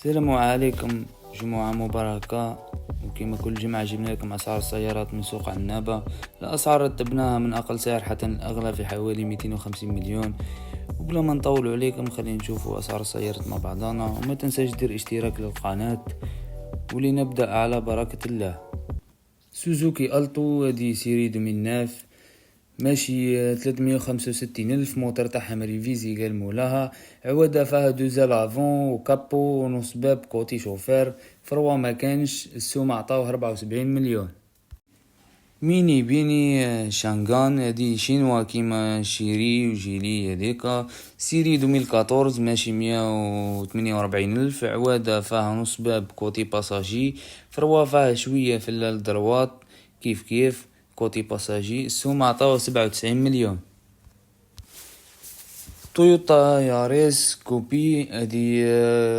السلام عليكم. جمعة مباركة. وكما كل جمعة جبنا لكم أسعار السيارات من سوق عنابة. الأسعار رتبناها من أقل سعر حتى الأغلى في حوالي 250 مليون. وبلا ما نطول عليكم خلينا نشوفوا أسعار السيارات مع بعضنا، وما تنساش دير اشتراك للقناة. ولنبدأ على بركة الله. سوزوكي ألتو هذه سيري 2009 ماشي 365 ألف. موتر تاعها مريفيزي قال مولاها. عوادة فيها دوزال افون وكابو ونص باب كوتي شوفير. فروا ما كانش السوم عطاوه 74 مليون. ميني بيني شانغان هذه شينوا كيما شيري وجيلي هذيك سيري 2014 ماشي 148 ألف. عوادة فيها نص باب كوتي باساجي. فروا فيها شوية في الدروات كيف كوتي باساجي. السوم عطاوه 97 مليون. تويوتا ياريس كوبي هذه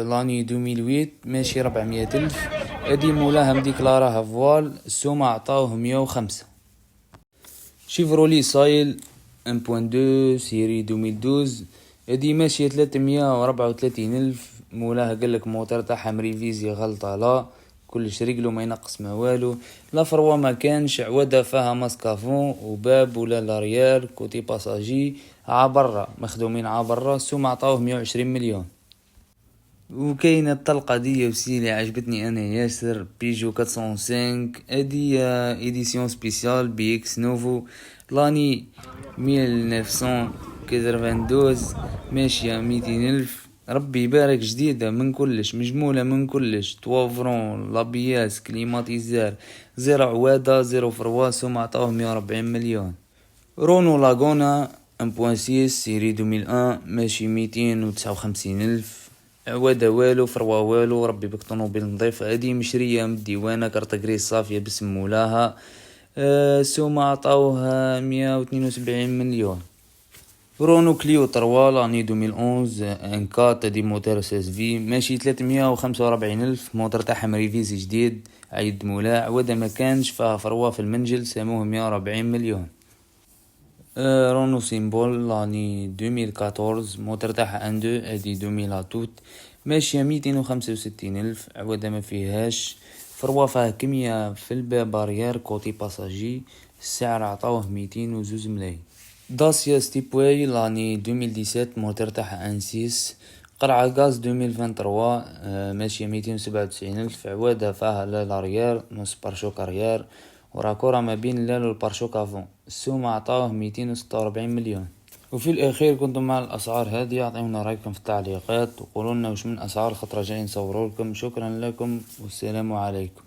لاني 2008 ماشي 400 ألف. هذه مولاها مديكلاراها فوال. السوم عطاوه 105. شيفرولي سايل 1.2 سيري 2012 هذه ماشي 334 ألف. مولاها قالك موتر تاعها مريفيزي غلطة لا كلش رجله ما ينقص ما والو. لا فروا ما كانش. عوادة فيها ماسكافون وباب ولا لاريير كوتي باساجي عبرة مخدومين عبرة. السوم عطاوه 120 مليون. وكاينه الطلقه دي وسيلي عجبتني انا ياسر بيجو 405 هذه اديسيون سبيسيال بي اكس نوفو لاني 1992 ماشيه 200 ألف. ربي يبارك جديده من كلش مجموله من كلش توافرون لابياس كليماتيزار زيرو عواده زيرو فرواس ومعطاوه 140 مليون. رونو لاغونا 1.6 سيري 2001 ماشي 259 ألف. عوادة والو فروا والو ربي بك طونوبيل نظيف. هذه مشرية من الديوانة كارتاغري صافية باسم مولاها. سوما عطاوها 172 مليون. رونو كليو تروال اني 2011 انكات دي موتور اس في ماشي 345 ألف. موتر تاعها مريفيزي جديد عيد مولا. عوادة ما كانش فيها فروا في المنجل ساموه 140 مليون. رونو سيمبول لاني 2014 موتر تاعها ان دو هذه 2000 توت ماشيه 265 ألف. عوادة ما فيهاش فروا فيها كمية في الباب بارير كوتي باساجي. السعر عطاوه 202 ملايين. داسيا ستيبواي لاني 2017 موتر تاعها ان 6 قرعة غاز 2023 ماشيه 297 ألف. عوادة فيها لا لاريير نص بارشوك اريير وراكورة ما بين اللال والبارشوك افون. السوم عطاوه 246 مليون. وفي الاخير كنتم مع الاسعار هذه اعطيونا رايكم في التعليقات وقولوا لنا وش من اسعار خطرة جاي نصوروا لكم. شكرا لكم والسلام عليكم.